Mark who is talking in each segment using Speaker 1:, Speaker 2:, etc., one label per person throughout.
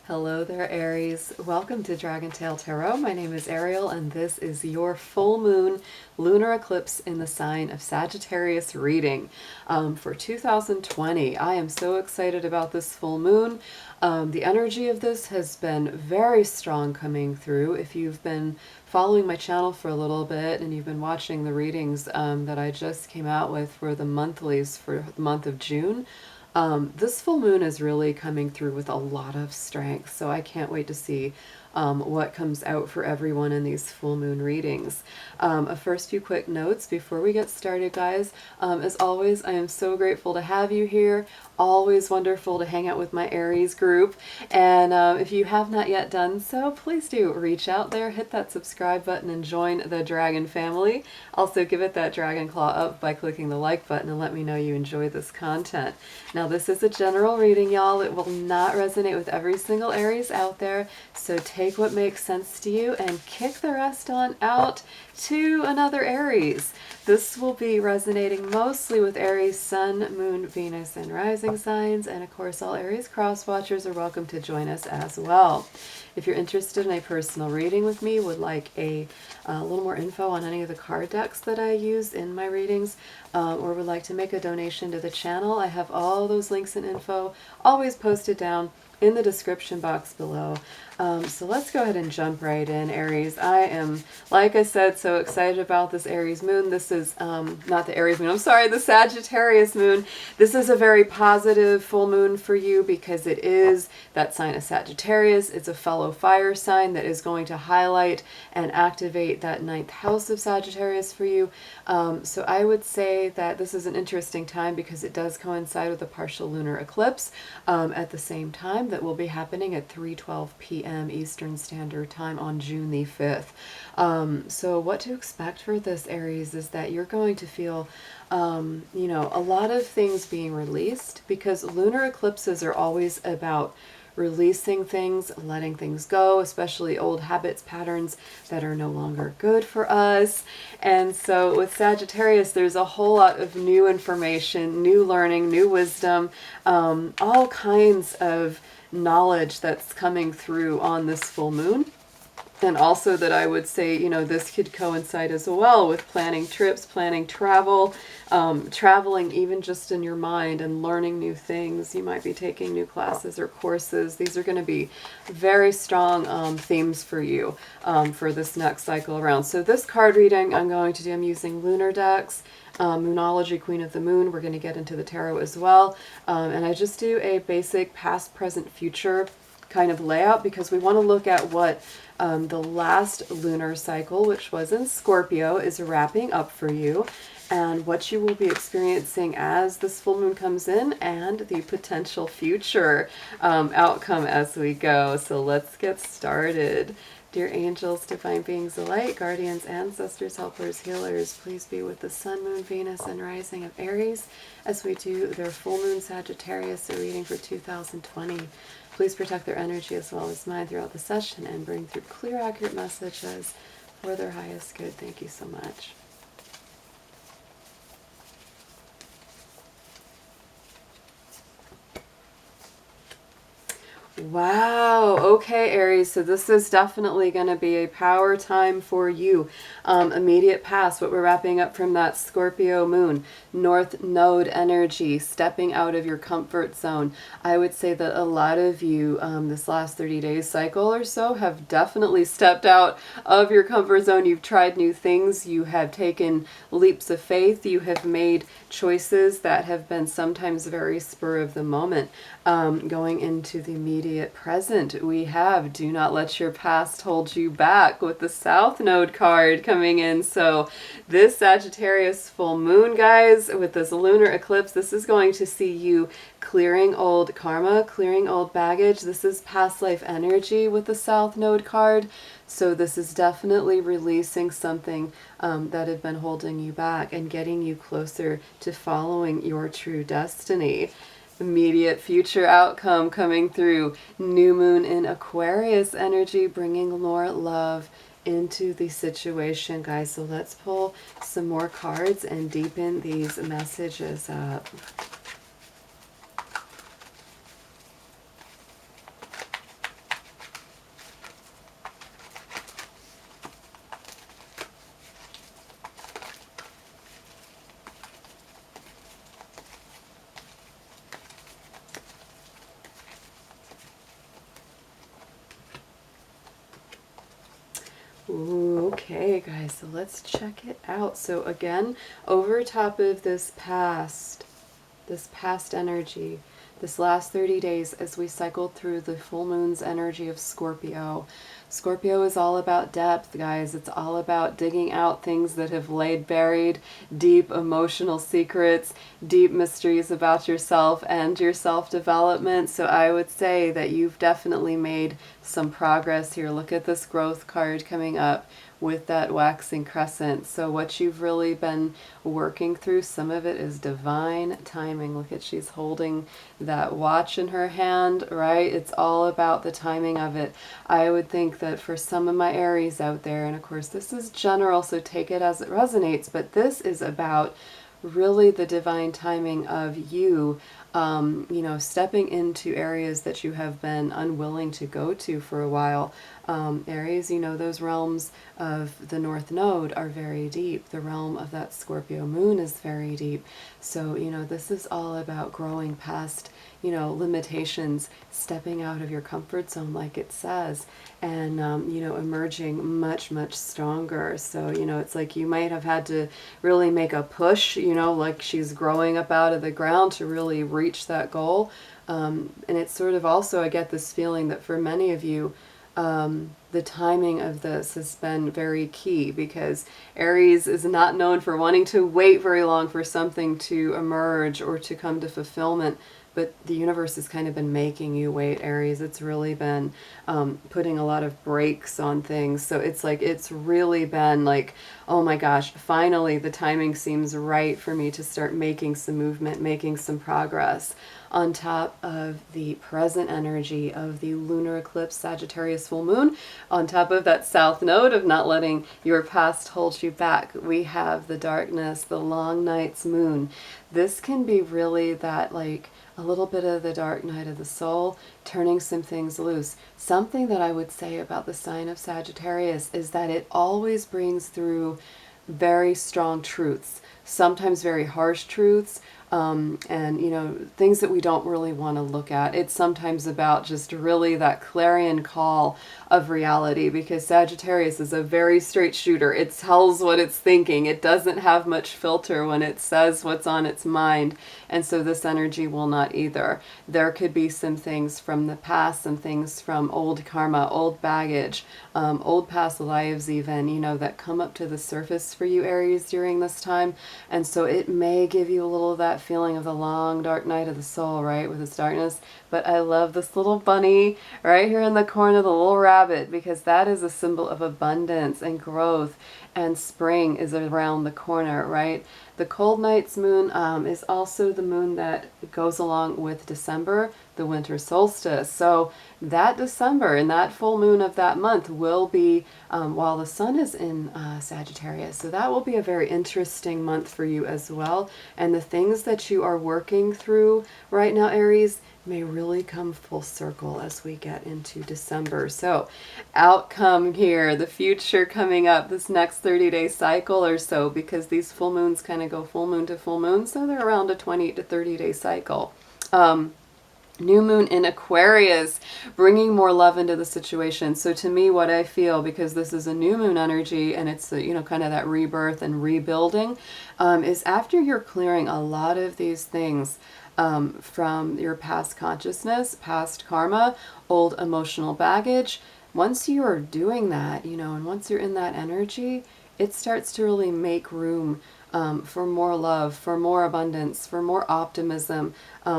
Speaker 1: Hello there, Aries. Welcome to DragonTaleTarot. My name is Ariel, and this is your full moon lunar eclipse in the sign of Sagittarius reading for 2020. I am so excited about this full moon. The energy of this has been very strong coming through. If you've been following my channel for a little bit and you've been watching the readings that I just came out with for the monthlies for the month of June, this full moon is really coming through with a lot of strength, so I can't wait to see what comes out for everyone in these full moon readings. A first few quick notes before we get started, guys. As always, I am so grateful to have you here. Always wonderful to hang out with my Aries group. And if you have not yet done so, please do reach out there, hit that subscribe button, and join the Dragon family. Also, give it that dragon claw up by clicking the like button and let me know you enjoy this content. Now, this is a general reading, y'all. It will not resonate with every single Aries out there, so take what makes sense to you and kick the rest on out to another Aries. This will be resonating mostly with Aries Sun, Moon, Venus, and Rising signs, and of course all Aries cross watchers are welcome to join us as well. If you're interested in a personal reading with me, would like a little more info on any of the card decks that I use in my readings, or would like to make a donation to the channel, I have all those links and info always posted down in the description box below. So let's go ahead and jump right in, Aries. I am, like I said, so excited about this Aries moon. This is not the Aries moon, I'm sorry, the Sagittarius moon. This is a very positive full moon for you because it is that sign of Sagittarius. It's a fellow fire sign that is going to highlight and activate that 9th house of Sagittarius for you. So I would say that this is an interesting time because it does coincide with a partial lunar eclipse at the same time that will be happening at 3:12 p.m. Eastern Standard Time on June the 5th. So what to expect for this, Aries, is that you're going to feel you know, a lot of things being released, because lunar eclipses are always about releasing things, letting things go, especially old habits, patterns that are no longer good for us. And so with Sagittarius, there's a whole lot of new information, new learning, new wisdom, all kinds of knowledge that's coming through on this full moon. And also that I would say, you know, this could coincide as well with planning trips, planning travel, traveling even just in your mind and learning new things. You might be taking new classes or courses. These are going to be very strong themes for you for this next cycle around. So this card reading I'm using lunar decks. Moonology, Queen of the Moon. We're going to get into the tarot as well. And I just do a basic past, present, future kind of layout because we want to look at what the last lunar cycle, which was in Scorpio, is wrapping up for you, and what you will be experiencing as this full moon comes in, and the potential future outcome as we go. So let's get started. Dear angels, divine beings of light, guardians, ancestors, helpers, healers, please be with the sun, moon, Venus, and rising of Aries as we do their full moon Sagittarius reading for 2020. Please protect their energy as well as mine throughout the session and bring through clear, accurate messages for their highest good. Thank you so much. Wow. Okay, Aries. So this is definitely going to be a power time for you. Immediate past, what we're wrapping up from that Scorpio moon, North Node energy, stepping out of your comfort zone. I would say that a lot of you this last 30 days cycle or so have definitely stepped out of your comfort zone. You've tried new things. You have taken leaps of faith. You have made choices that have been sometimes very spur of the moment. Going into the immediate present, we have do not let your past hold you back with the South Node card coming in. So this Sagittarius full moon, guys, with this lunar eclipse, this is going to see you clearing old karma, clearing old baggage. This is past life energy with the South Node card. So this is definitely releasing something that had been holding you back and getting you closer to following your true destiny. Immediate future outcome coming through. New moon in Aquarius energy, bringing more love into the situation, guys. So let's pull some more cards and deepen these messages up. Ooh, okay, guys, so let's check it out. So again, over top of this past energy, this last 30 days as we cycled through the full moon's energy of Scorpio. Scorpio is all about depth, guys. It's all about digging out things that have laid buried, deep emotional secrets, deep mysteries about yourself and your self-development. So I would say that you've definitely made some progress here. Look at this growth card coming up with that waxing crescent. So what you've really been working through, some of it is divine timing. Look at, she's holding that watch in her hand, right? It's all about the timing of it. I would think that for some of my Aries out there, and of course this is general, so take it as it resonates, but this is about really the divine timing of you, you know, stepping into areas that you have been unwilling to go to for a while. Aries, you know, those realms of the North Node are very deep. The realm of that Scorpio moon is very deep. So, you know, this is all about growing past, you know, limitations, stepping out of your comfort zone, like it says, and, you know, emerging much, much stronger. So, you know, it's like you might have had to really make a push, you know, like she's growing up out of the ground to really reach that goal. And it's sort of also, I get this feeling that for many of you, the timing of this has been very key, because Aries is not known for wanting to wait very long for something to emerge or to come to fulfillment. But the universe has kind of been making you wait, Aries. It's really been putting a lot of brakes on things. So it's like, it's really been like, oh my gosh, finally the timing seems right for me to start making some movement, making some progress. On top of the present energy of the lunar eclipse Sagittarius full moon, on top of that south node of not letting your past hold you back, we have the darkness, the long night's moon. This can be really that, like, a little bit of the dark night of the soul, turning some things loose. Something that I would say about the sign of Sagittarius is that it always brings through very strong truths, sometimes very harsh truths, and, you know, things that we don't really want to look at. It's sometimes about just really that clarion call of reality, because Sagittarius is a very straight shooter. It tells what it's thinking. It doesn't have much filter when it says what's on its mind. And so this energy will not either. There could be some things from the past, some things from old karma, old baggage, old past lives even, you know, that come up to the surface for you, Aries, during this time. And so it may give you a little of that feeling of the long dark night of the soul, right, with its darkness. But I love this little bunny right here in the corner, the little rabbit, because that is a symbol of abundance and growth, and spring is around the corner, right? The cold night's moon is also the moon that goes along with December, the winter solstice. So that December and that full moon of that month will be while the sun is in Sagittarius. So that will be a very interesting month for you as well. And the things that you are working through right now, Aries, may really come full circle as we get into December. So outcome here, the future coming up, this next 30-day cycle or so, because these full moons kind of go full moon to full moon, so they're around a 20 to 30-day cycle. New moon in Aquarius, bringing more love into the situation. So to me, what I feel, because this is a new moon energy and it's, you know, kind of that rebirth and rebuilding, is after you're clearing a lot of these things from your past consciousness, past karma, old emotional baggage, once you are doing that, you know, and once you're in that energy, it starts to really make room for more love, for more abundance, for more optimism,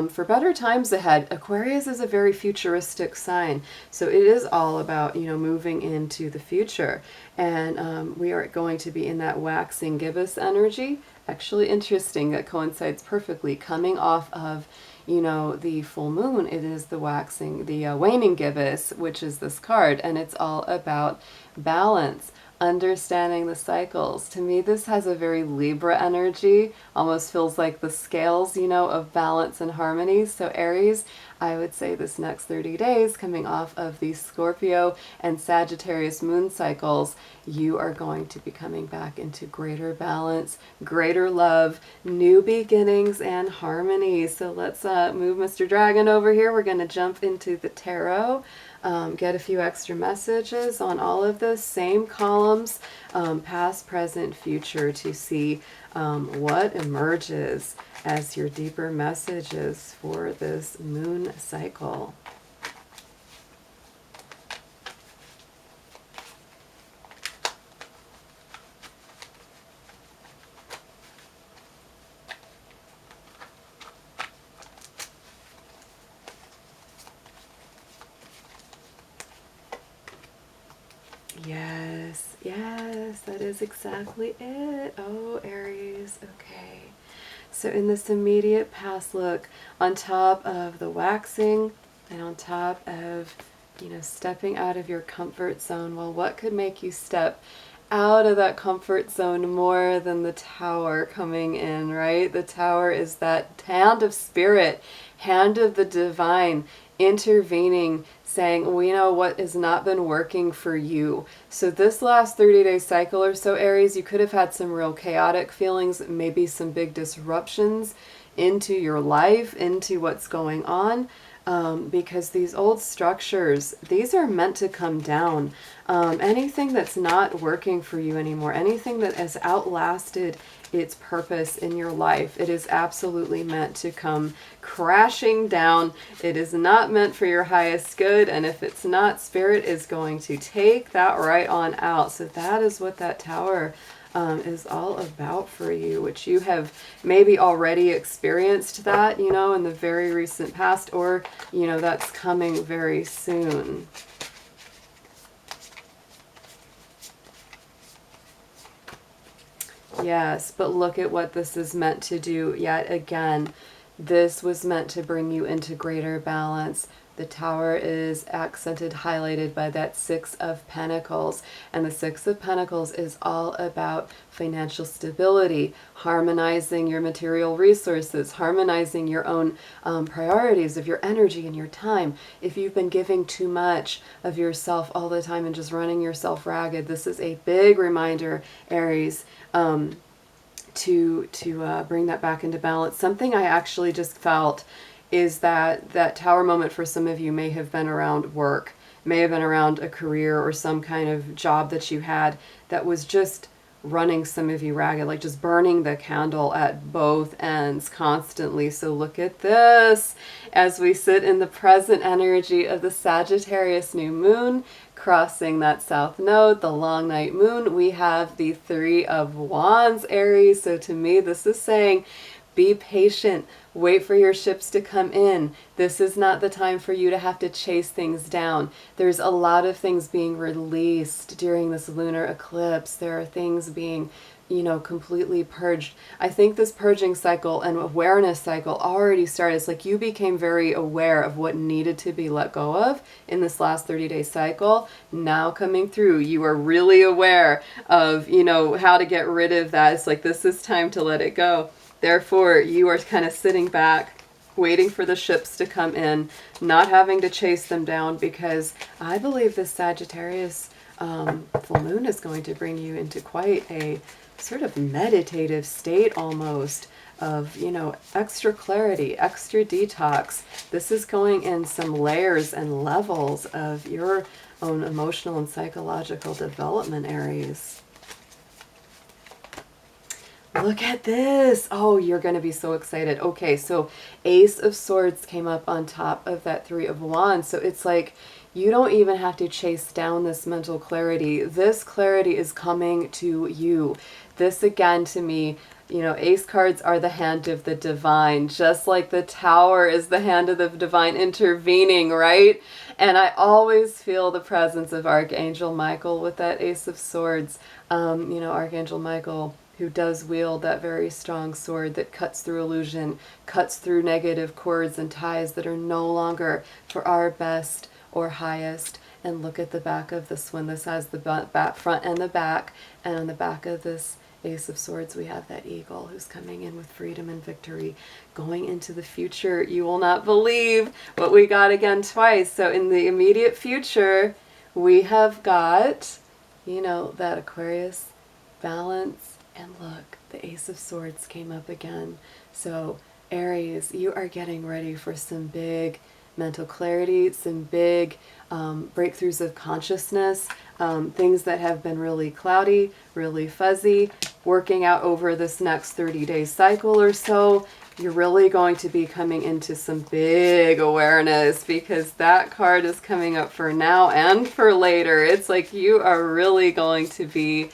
Speaker 1: for better times ahead. Aquarius is a very futuristic sign, so it is all about, you know, moving into the future. And we are going to be in that waxing gibbous energy. Actually interesting, that coincides perfectly, coming off of, you know, the full moon. It is the waxing, the waning gibbous, which is this card, and it's all about balance, understanding the cycles. To me, this has a very Libra energy, almost feels like the scales, you know, of balance and harmony. So Aries, I would say this next 30 days, coming off of the Scorpio and Sagittarius moon cycles, you are going to be coming back into greater balance, greater love, new beginnings, and harmony. So let's move Mr. Dragon over here. We're going to jump into the tarot. Get a few extra messages on all of this. Same columns, past, present, future, to see what emerges as your deeper messages for this moon cycle. Yes, yes, that is exactly it. Oh, Aries, okay. So in this immediate past, look, on top of the waxing and on top of, stepping out of your comfort zone, well, what could make you step out of that comfort zone more than the Tower coming in, right? The Tower is that hand of spirit, hand of the divine, intervening, saying, we know what has not been working for you. So this last 30-day cycle or so, Aries, you could have had some real chaotic feelings, maybe some big disruptions into your life, into what's going on, because these old structures, these are meant to come down. Anything that's not working for you anymore, anything that has outlasted its purpose in your life, it is absolutely meant to come crashing down. It is not meant for your highest good, and if it's not, Spirit is going to take that right on out. So that is what that Tower is all about for you, which you have maybe already experienced that, in the very recent past, or, that's coming very soon. Yes, but look at what this is meant to do yet again. This was meant to bring you into greater balance. The Tower is accented, highlighted by that Six of Pentacles. And the Six of Pentacles is all about financial stability, harmonizing your material resources, harmonizing your own priorities of your energy and your time. If you've been giving too much of yourself all the time and just running yourself ragged, this is a big reminder, Aries, to bring that back into balance. Something I actually just felt is that Tower moment for some of you may have been around work, may have been around a career or some kind of job that you had that was just running some of you ragged, like just burning the candle at both ends constantly. So look at this as we sit in the present energy of the Sagittarius new moon crossing that south node, the long night moon. We have the Three of Wands, Aries. So to me, this is saying, be patient. Wait for your ships to come in. This is not the time for you to have to chase things down. There's a lot of things being released during this lunar eclipse. There are things being, completely purged. I think this purging cycle and awareness cycle already started. It's like you became very aware of what needed to be let go of in this last 30-day cycle. Now coming through, you are really aware of, how to get rid of that. It's like, this is time to let it go. Therefore, you are kind of sitting back, waiting for the ships to come in, not having to chase them down, because I believe this Sagittarius full moon is going to bring you into quite a sort of meditative state almost of, extra clarity, extra detox. This is going in some layers and levels of your own emotional and psychological development, Aries. Look at this. Oh, you're going to be so excited. Okay, so Ace of Swords came up on top of that Three of Wands. So it's like you don't even have to chase down this mental clarity. This clarity is coming to you. This, again, to me, Ace cards are the hand of the divine, just like the Tower is the hand of the divine intervening, right? And I always feel the presence of Archangel Michael with that Ace of Swords. Archangel Michael, who does wield that very strong sword that cuts through illusion, cuts through negative cords and ties that are no longer for our best or highest. And look at the back of this one. This has the front and the back. And on the back of this Ace of Swords, we have that eagle who's coming in with freedom and victory. Going into the future, you will not believe what we got again twice. So in the immediate future, we have got, you know, that Aquarius balance. And look, the Ace of Swords came up again. So Aries, you are getting ready for some big mental clarity, some big breakthroughs of consciousness, things that have been really cloudy, really fuzzy, working out over this next 30-day cycle or so. You're really going to be coming into some big awareness, because that card is coming up for now and for later. It's like you are really going to be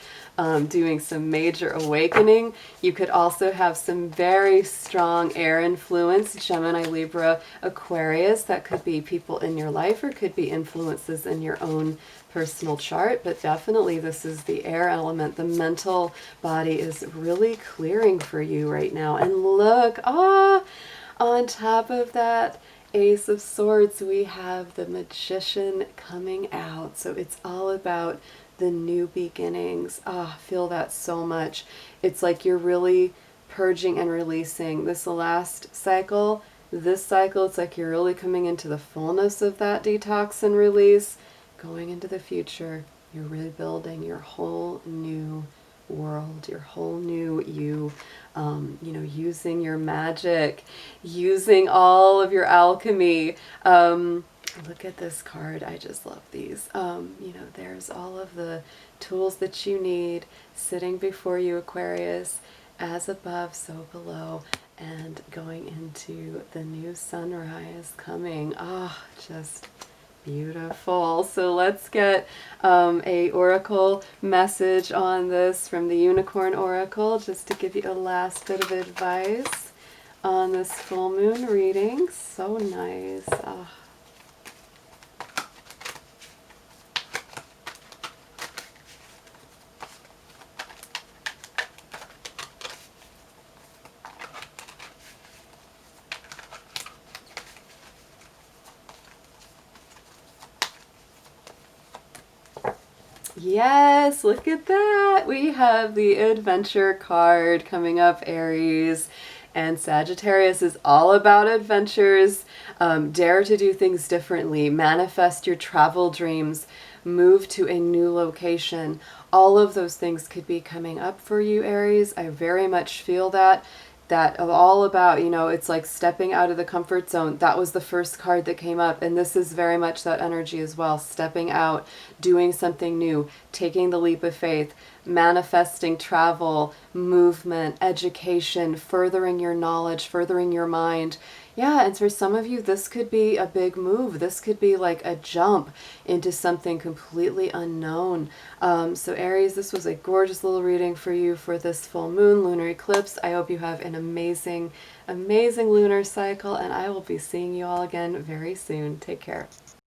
Speaker 1: doing some major awakening. You could also have some very strong air influence, Gemini, Libra, Aquarius. That could be people in your life, or could be influences in your own personal chart, but definitely this is the air element. The mental body is really clearing for you right now. And look, on top of that Ace of Swords, we have the Magician coming out. So it's all about the new beginnings. I feel that so much. It's like you're really purging and releasing. This last cycle, this cycle, it's like you're really coming into the fullness of that detox and release. Going into the future, you're rebuilding your whole new world, your whole new you, you know, using your magic, using all of your alchemy. Look at this card. I just love these. You know, there's all of the tools that you need sitting before you, Aquarius, as above, so below, and going into the new sunrise coming. Just beautiful. So let's get a oracle message on this from the Unicorn Oracle, just to give you a last bit of advice on this full moon reading. So nice. Yes, look at that. We have the adventure card coming up, Aries. And Sagittarius is all about adventures. Dare to do things differently. Manifest your travel dreams. Move to a new location. All of those things could be coming up for you, Aries. I very much feel that. That all about, you know, it's like stepping out of the comfort zone. That was the first card that came up, and this is very much that energy as well. Stepping out, doing something new, taking the leap of faith, manifesting travel, movement, education, furthering your knowledge, furthering your mind. Yeah, and for some of you, this could be a big move. This could be like a jump into something completely unknown. So Aries, this was a gorgeous little reading for you for this full moon, lunar eclipse. I hope you have an amazing, amazing lunar cycle, and I will be seeing you all again very soon. Take care.